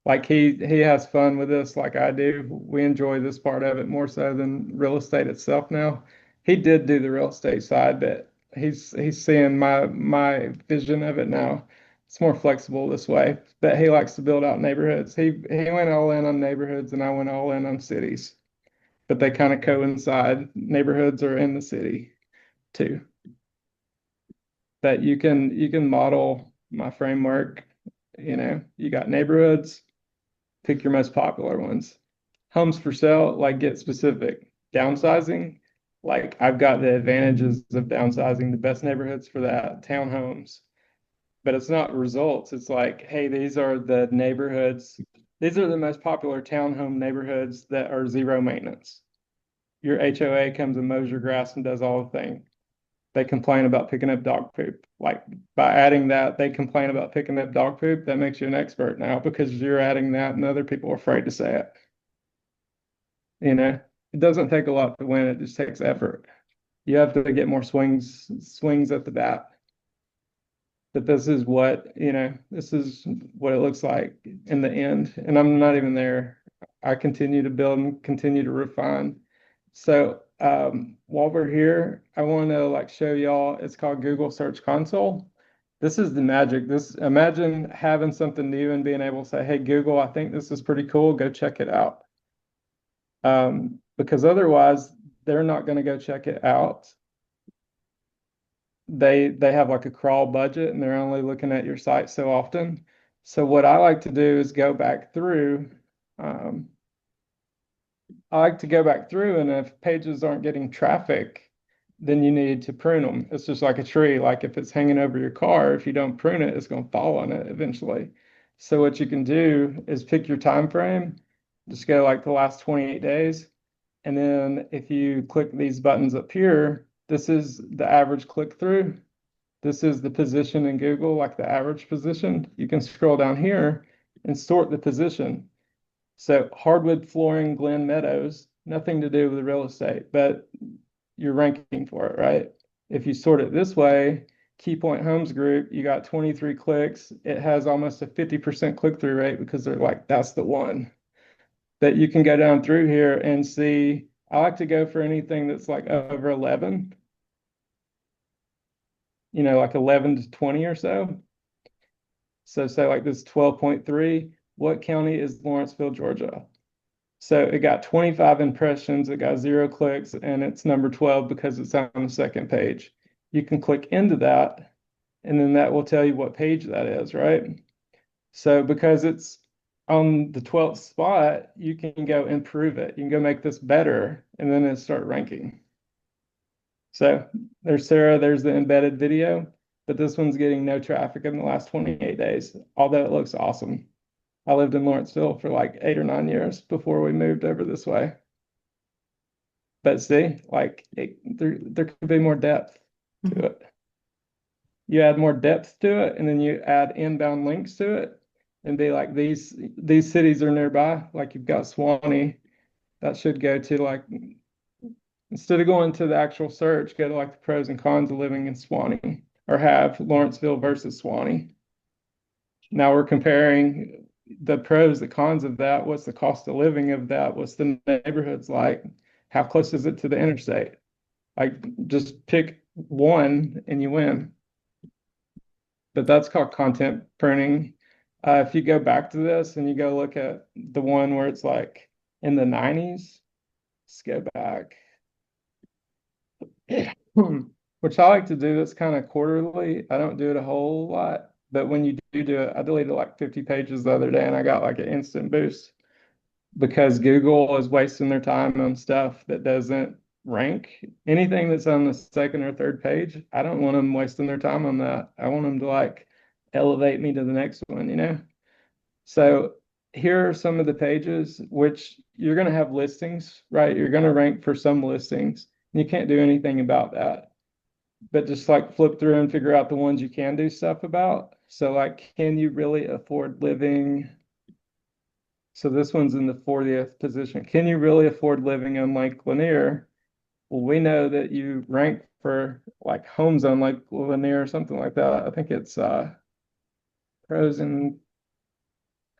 Like he has fun with this, like I do. We enjoy this part of it more so than real estate itself now. He did do the real estate side, but he's seeing my vision of it now. It's more flexible this way. But he likes to build out neighborhoods. He went all in on neighborhoods and I went all in on cities, but they kind of coincide. Neighborhoods are in the city too. But you can model my framework. You got neighborhoods, pick your most popular ones. Homes for sale, like get specific. Downsizing, like I've got the advantages of downsizing, the best neighborhoods for that, townhomes. But it's not results. It's like, hey, these are the neighborhoods. These are the most popular townhome neighborhoods that are zero maintenance. Your HOA comes and mows your grass and does all the thing. They complain about picking up dog poop. Like by adding that, they complain about picking up dog poop. That makes you an expert now because you're adding that and other people are afraid to say it. It doesn't take a lot to win. It just takes effort. You have to get more swings at the bat. But this is what it looks like in the end. And I'm not even there. I continue to build and continue to refine. So while we're here, I want to like show y'all, it's called Google Search Console. This is the magic. Imagine having something new and being able to say, hey, Google, I think this is pretty cool. Go check it out. Because otherwise they're not going to go check it out. They have like a crawl budget and they're only looking at your site so often. So what I like to do is go back through. Um, I like to go back through, and if pages aren't getting traffic, then you need to prune them. It's just like a tree. Like if it's hanging over your car, if you don't prune it, it's going to fall on it eventually. So what you can do is pick your time frame, just go like the last 28 days. And then if you click these buttons up here, this is the average click through. This is the position in Google, like the average position. You can scroll down here and sort the position. So hardwood flooring, Glen Meadows, nothing to do with real estate, but you're ranking for it, right? If you sort it this way, Key Point Homes Group, you got 23 clicks. It has almost a 50% click-through rate because they're like, that's the one. That you can go down through here and see. I like to go for anything that's like over 11, like 11 to 20 or so. So say like this 12.3, what county is Lawrenceville, Georgia? So it got 25 impressions, it got 0 clicks, and it's number 12 because it's on the second page. You can click into that, and then that will tell you what page that is, right? So because it's on the 12th spot, you can go improve it. You can go make this better, and then it start ranking. So there's Sarah, there's the embedded video, but this one's getting no traffic in the last 28 days, although it looks awesome. I lived in Lawrenceville for like 8 or 9 years before we moved over this way. But see, like there could be more depth to it. You add more depth to it, and then you add inbound links to it, and be like these cities are nearby. Like you've got Swanee, that should go to like instead of going to the actual search, go to like the pros and cons of living in Swanee, or have Lawrenceville versus Swanee. Now we're comparing the pros, the cons of that. What's the cost of living of that? What's the neighborhoods like? How close is it to the interstate? Like just pick one and you win. But that's called content pruning. If you go back to this and you go look at the one where it's like in the 90s, let's go back. Which I like to do this kind of quarterly. I don't do it a whole lot, but when you do it, I deleted like 50 pages the other day and I got like an instant boost because Google is wasting their time on stuff that doesn't rank. Anything that's on the second or third page, I don't want them wasting their time on that. I want them to like elevate me to the next one, So here are some of the pages which you're going to have listings, right? You're going to rank for some listings. And you can't do anything about that. But just like flip through and figure out the ones you can do stuff about. So like, can you really afford living? So this one's in the 40th position. Can you really afford living on Lake Lanier? Well, we know that you rank for like homes on Lake Lanier or something like that. I think it's pros and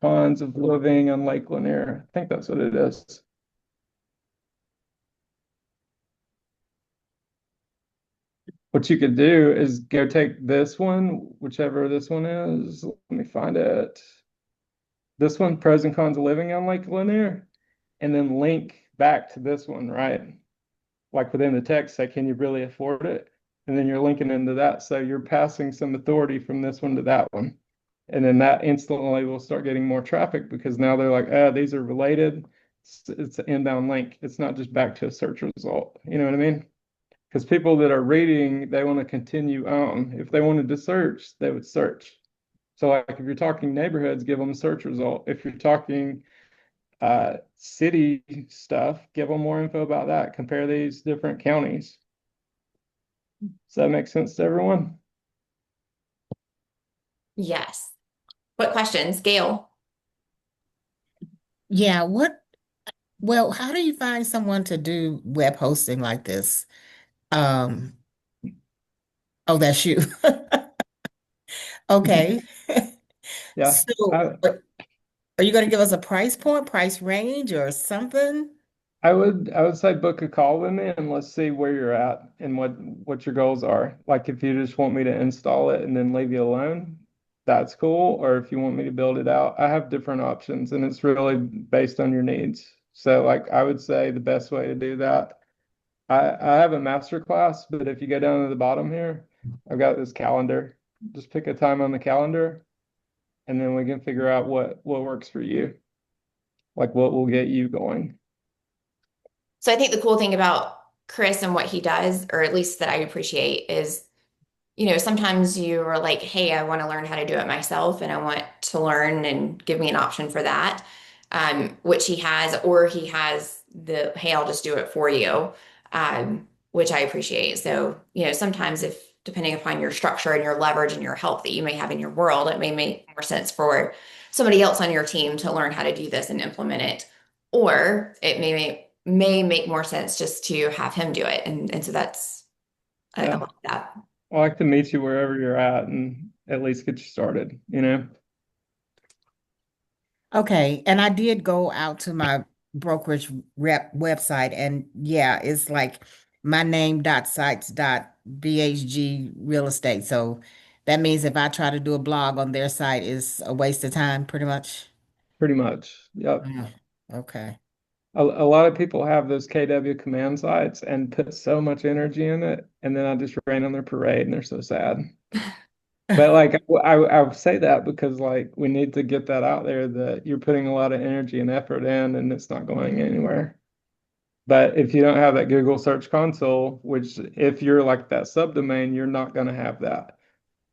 cons of living on Lake Lanier. I think that's what it is. What you could do is go take this one, whichever this one is. Let me find it. This one, pros and cons of living on Lake Lanier, and then link back to this one, right? Like within the text, say, can you really afford it? And then you're linking into that. So you're passing some authority from this one to that one. And then that instantly will start getting more traffic because now they're like, oh, these are related. It's an inbound link. It's not just back to a search result. You know what I mean? Because people that are reading, they want to continue on. If they wanted to search, they would search. So like if you're talking neighborhoods, give them a search result. If you're talking city stuff, give them more info about that. Compare these different counties. Does that make sense to everyone? Yes. What questions, Gail? Yeah, how do you find someone to do web hosting like this? Um, oh, that's you. Okay. Yeah. So, are you going to give us a price point, price range, or something? I would say book a call with me and let's see where you're at and what your goals are. Like if you just want me to install it and then leave you alone, that's cool. Or if you want me to build it out, I have different options and it's really based on your needs. So like I would say the best way to do that. I have a master class, but if you go down to the bottom here, I've got this calendar. Just pick a time on the calendar and then we can figure out what works for you, like what will get you going. So I think the cool thing about Chris and what he does, or at least that I appreciate, is sometimes you are like, hey, I want to learn how to do it myself and I want to learn and give me an option for that, which he has, or he has the, hey, I'll just do it for you, which I appreciate. So, sometimes if depending upon your structure and your leverage and your help that you may have in your world, it may make more sense for somebody else on your team to learn how to do this and implement it. Or it may make more sense just to have him do it. And so that's, I Yeah. love that. I like to meet you wherever you're at and at least get you started, you know? Okay, and I did go out to my brokerage rep website, and yeah, it's like my name dot sites dot BHG real estate. So that means if I try to do a blog on their site, it's a waste of time, pretty much. Pretty much. Yep. Mm, okay. A lot of people have those KW command sites and put so much energy in it, and then I just rain on their parade and they're so sad. But like I would say that because like we need to get that out there that you're putting a lot of energy and effort in and it's not going anywhere. But if you don't have that Google Search Console, which if you're like that subdomain, you're not going to have that.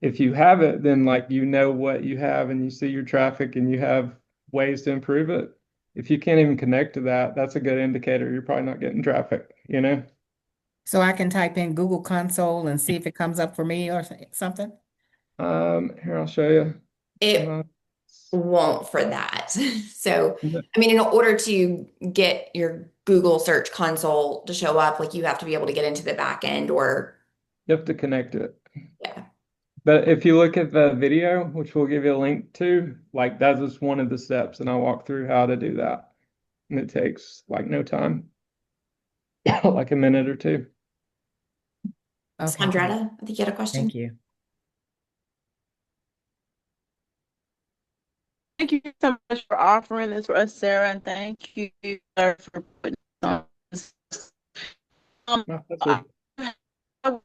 If you have it, then like you know what you have and you see your traffic and you have ways to improve it. If you can't even connect to that, that's a good indicator you're probably not getting traffic, you know? So I can type in Google Console and see if it comes up for me or something. Here I'll show you. It won't for that. So, I mean, in order to get your Google Search Console to show up, like you have to be able to get into the back end or, You have to connect it. yeah. But if you look at the video, which we'll give you a link to, like that's just one of the steps, and I walk through how to do that. And it takes like no time, like a minute or two. Okay, great. Sandretta, I think you had a question. Thank you. Thank you so much for offering this for us, Sarah, and thank you, sir, for putting on this. My I pleasure.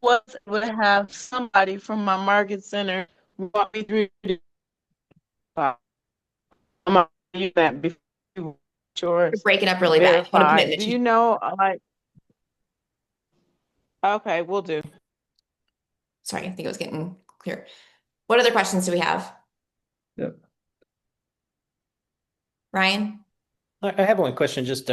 was able to have somebody from my market center walk me through the I'm gonna use that before You're yours breaking up really bad. I want to put it verify. in the Do you chat. know, like, okay, we'll do. Sorry, I think it was getting clear. What other questions do we have? Yep. Ryan? I have one question just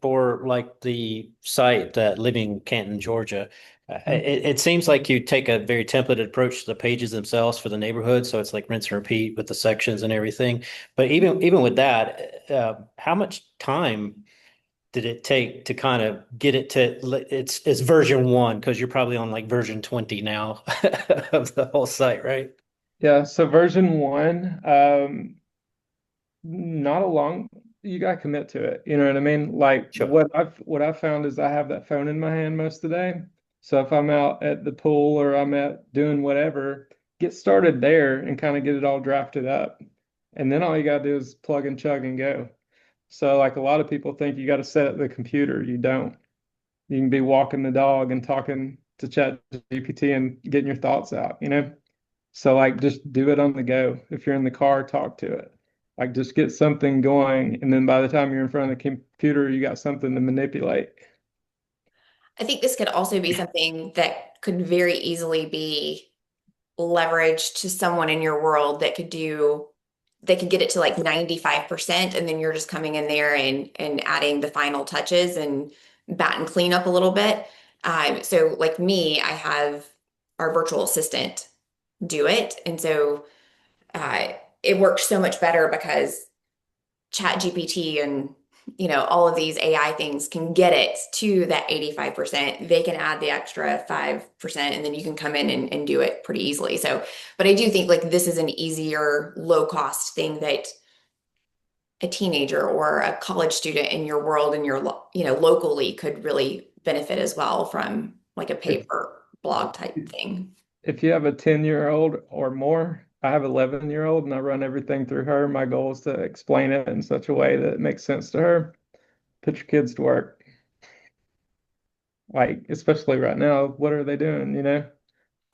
for like the site Living Canton, Georgia. It seems like you take a very templated approach to the pages themselves for the neighborhood, so it's like rinse and repeat with the sections and everything. But even with that, how much time did it take to kind of get it to it's version one because you're probably on like version 20 now of the whole site, right? Yeah, so version one, not a long, you gotta commit to it. You know what I mean? Like Sure. what I've found is I have that phone in my hand most of the day. So if I'm out at the pool or I'm at doing whatever, get started there and kind of get it all drafted up. And then all you gotta do is plug and chug and go. So like a lot of people think you gotta set up the computer. You don't. You can be walking the dog and talking to Chat GPT and getting your thoughts out, you know? So like just do it on the go. If you're in the car, talk to it. Like just get something going, and then by the time you're in front of the computer, you got something to manipulate. I think this could also be something that could very easily be leveraged to someone in your world that could do they could get it to like 95% and then you're just coming in there and adding the final touches and bat and clean up a little bit. So like me, I have our virtual assistant do it. And so uh, it works so much better because Chat GPT and all of these AI things can get it to that 85%. They can add the extra 5%, and then you can come in and do it pretty easily. So, but I do think like this is an easier, low cost thing that a teenager or a college student in your world and locally could really benefit as well from like a If paper blog type thing. if you have a 10-year-old or more, I have 11-year-old and I run everything through her. My goal is to explain it in such a way that it makes sense to her. Put your kids to work. Like, especially right now, what are they doing, you know?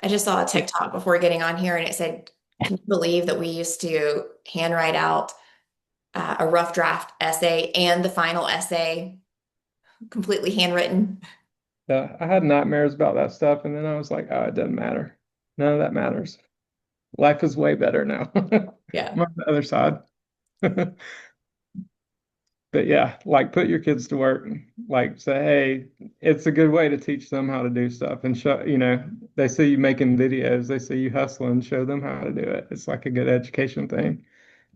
I just saw a TikTok before getting on here and it said, can you believe that we used to handwrite out a rough draft essay and the final essay completely handwritten? I had nightmares about that stuff, and then I was like, oh, it doesn't matter. None of that matters. Life is way better now. I'm Yeah. on the other side. But yeah, like put your kids to work. Like say, hey, it's a good way to teach them how to do stuff and show, they see you making videos, they see you hustling, show them how to do it. It's like a good education thing.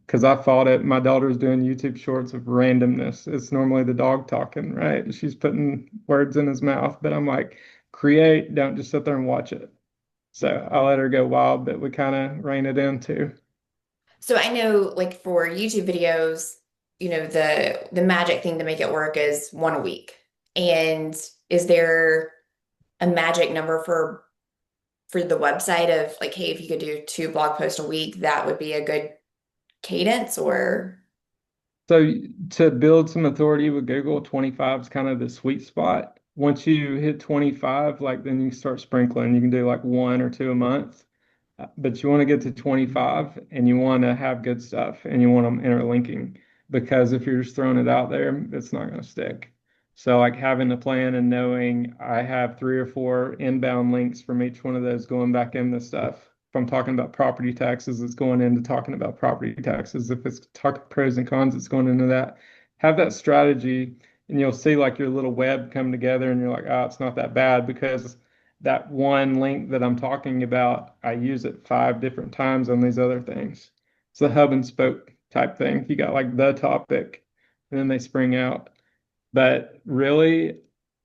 Because I fought it. My daughter's doing YouTube shorts of randomness. It's normally the dog talking, right? She's putting words in his mouth, but I'm like, create, don't just sit there and watch it. So I let her go wild, but we kind of rein it in too. So I know like for YouTube videos, the magic thing to make it work is one a week. And is there a magic number for the website of like, hey, if you could do two blog posts a week, that would be a good cadence or So to build some authority with Google, 25 is kind of the sweet spot. Once you hit 25, like then you start sprinkling. You can do like one or two a month. But you want to get to 25 and you want to have good stuff and you want them interlinking because if you're just throwing it out there, it's not going to stick. So like having a plan and knowing I have 3 or 4 inbound links from each one of those going back into stuff. If I'm talking about property taxes, it's going into talking about property taxes. If it's talking pros and cons, it's going into that. Have that strategy and you'll see like your little web come together and you're like, oh, it's not that bad because that one link that I'm talking about, I use it 5 different times on these other things. It's a hub and spoke type thing. You got like the topic, and then they spring out. But really,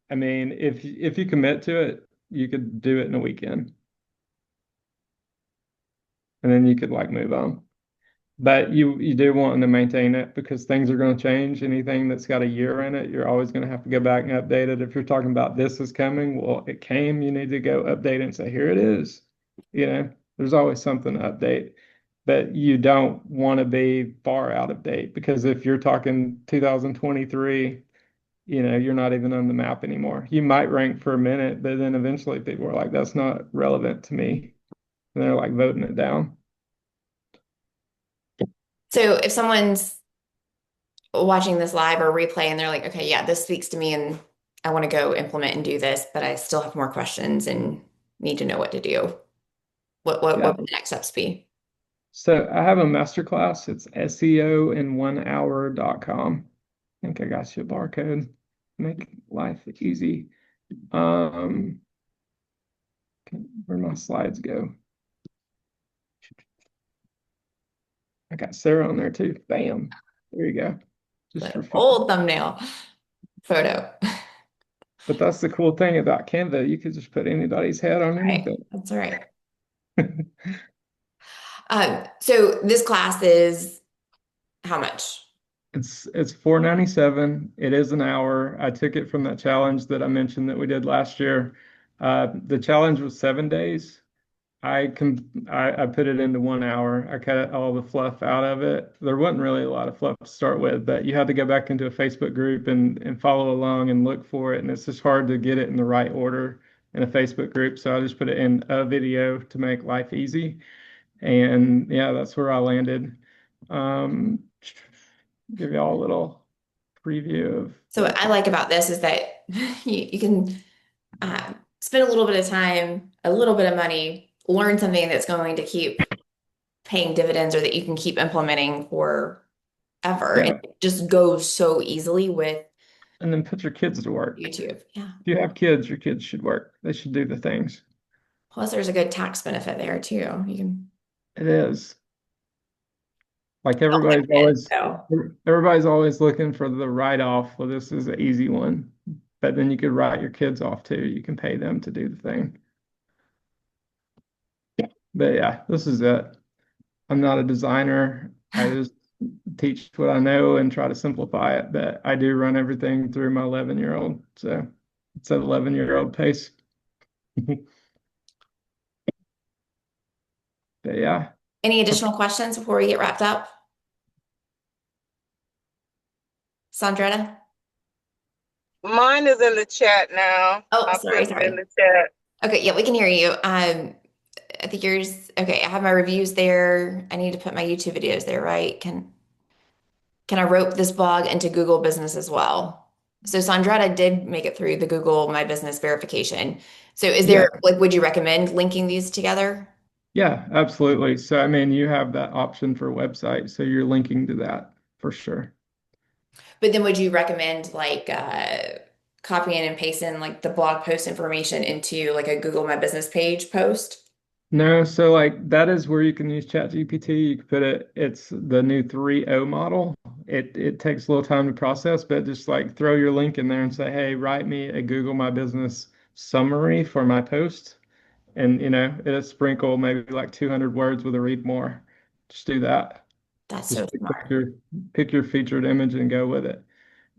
I mean, if you commit to it, you could do it in a weekend, and then you could like move on. But you do want to maintain it because things are going to change. Anything that's got a year in it, you're always going to have to go back and update it. If you're talking about this is coming, well, it came, you need to go update it and say, here it is. There's always something to update. But you don't want to be far out of date because if you're talking 2023, you're not even on the map anymore. You might rank for a minute, but then eventually people are like, that's not relevant to me. And they're like voting it down. so if someone's watching this live or replay and they're like, okay, yeah, this speaks to me and I want to go implement and do this, but I still have more questions and need to know what to do. What Yeah. would the next steps be? So I have a masterclass. It's SEOin1hour.com. I think I got you a barcode. Make life easy. Um, where'd my slides go? I got Sarah on there too. Bam. There you go. Just for The fun. old thumbnail photo. But that's the cool thing about Canva. You could just put anybody's head on Right. anything. That's right. So this class is how much? It's $4.97. It is an hour. I took it from that challenge that I mentioned that we did last year. The challenge was 7 days. I put it into 1 hour. I cut all the fluff out of it. There wasn't really a lot of fluff to start with, but you had to go back into a Facebook group and follow along and look for it. And it's just hard to get it in the right order in a Facebook group. So I just put it in a video to make life easy. And yeah, that's where I landed. Um, Give you all a little preview of So what I like about this is that you can spend a little bit of time, a little bit of money, learn something that's going to keep paying dividends or that you can keep implementing forever. And yeah, it just goes so easily with and then put your kids to work. YouTube. Yeah. If you have kids, your kids should work. They should do the things. Plus, there's a good tax benefit there too. You can It is. Like so everybody's always looking for the write-off. Well, this is an easy one. But then you could write your kids off too. You can pay them to do the thing. But yeah, this is it. I'm not a designer. I just teach what I know and try to simplify it. But I do run everything through my 11-year-old. So it's an 11-year-old pace. But yeah. any additional questions before we get wrapped up? Sandretta? Mine is in the chat now. Oh, I sorry, put it in sorry. the chat. Okay, yeah, we can hear you. I think yours, okay, I have my reviews there. I need to put my YouTube videos there, right? Can I rope this blog into Google Business as well? So Sandretta did make it through the Google My Business verification. So is Yeah. there, like, would you recommend linking these together? Yeah, absolutely. So, I mean, you have that option for a website, so you're linking to that for sure. But then would you recommend like copying and pasting like the blog post information into like a Google My Business page post? No, so like that is where you can use ChatGPT. You can put it, it's the new 3.0 model. It takes a little time to process, but just like throw your link in there and say, hey, write me a Google My Business summary for my post. And it'll sprinkle maybe like 200 words with a read more. Just do that. That's so Just smart. pick your featured image and go with it.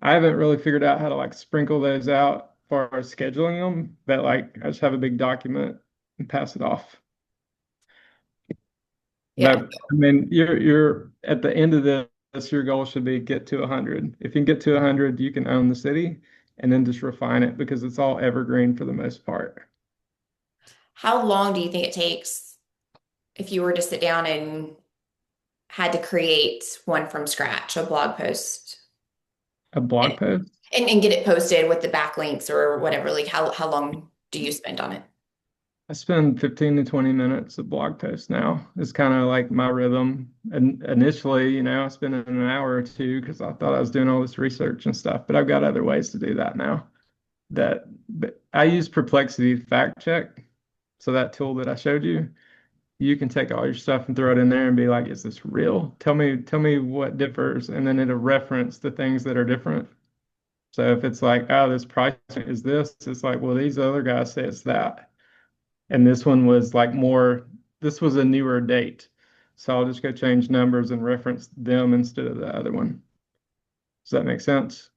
I haven't really figured out how to like sprinkle those out for scheduling them, but like I just have a big document and pass it off. Yeah. But I mean, you're at the end of this, your goal should be get to 100. If you can get to 100, you can own the city and then just refine it because it's all evergreen for the most part. How long do you think it takes if you were to sit down and had to create one from scratch, a blog post, A and, blog post? and get it posted with the backlinks or whatever? Like how long do you spend on it? I spend 15 to 20 minutes a blog post now. It's kind of like my rhythm. And initially, I spent an hour or two because I thought I was doing all this research and stuff, but I've got other ways to do that now. But I use Perplexity fact check. So that tool that I showed you, you can take all your stuff and throw it in there and be like, is this real? Tell me what differs. And then it'll reference the things that are different. So if it's like, oh, this price is this, it's like, well, these other guys say it's that. And this one was like this was a newer date. So I'll just go change numbers and reference them instead of the other one. Does that make sense?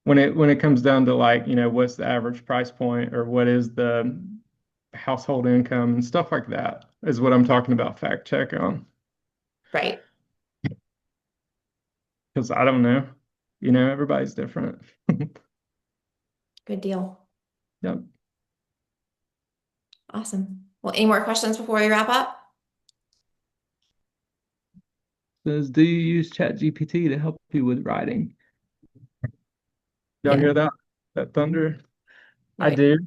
When it comes down to like, what's the average price point or what is the household income and stuff like that is what I'm talking about fact check on. Right. Because I don't know. Everybody's different. Good deal. Yep. Awesome. Well, any more questions before we wrap up? Says, do you use ChatGPT to help you with writing? Y'all Yeah. hear that? That thunder? I Yeah. do.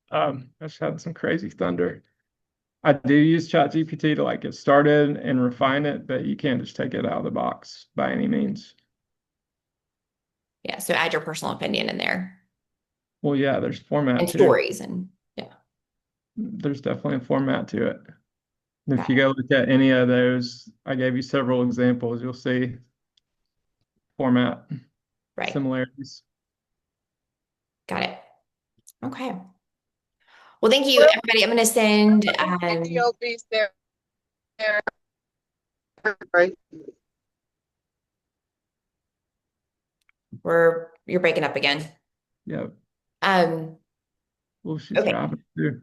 I just had some crazy thunder. I do use ChatGPT to like get started and refine it, but you can't just take it out of the box by any means. Yeah, so add your personal opinion in there Well, yeah, there's format and too. stories and yeah. There's definitely a format to it. And if Got you it. go look at any of those, I gave you several examples, you'll see format Right. similarities. Got it. Okay. Well, thank you, everybody. I'm going to send Video piece there. Right. you're breaking up again. Yeah. Um, Well, she's okay. driving too.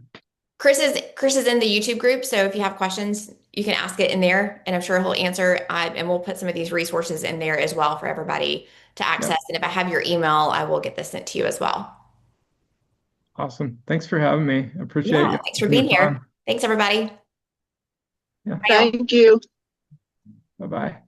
Chris is in the YouTube group, so if you have questions, you can ask it in there, and I'm sure he'll answer. And we'll put some of these resources in there as well for everybody to access. Yep. And if I have your email, I will get this sent to you as well. Awesome. Thanks for having me. I appreciate Yeah, you thanks for taking being the here. time. Thanks, everybody. Yeah. Bye, y'all. Thank you. Bye-bye.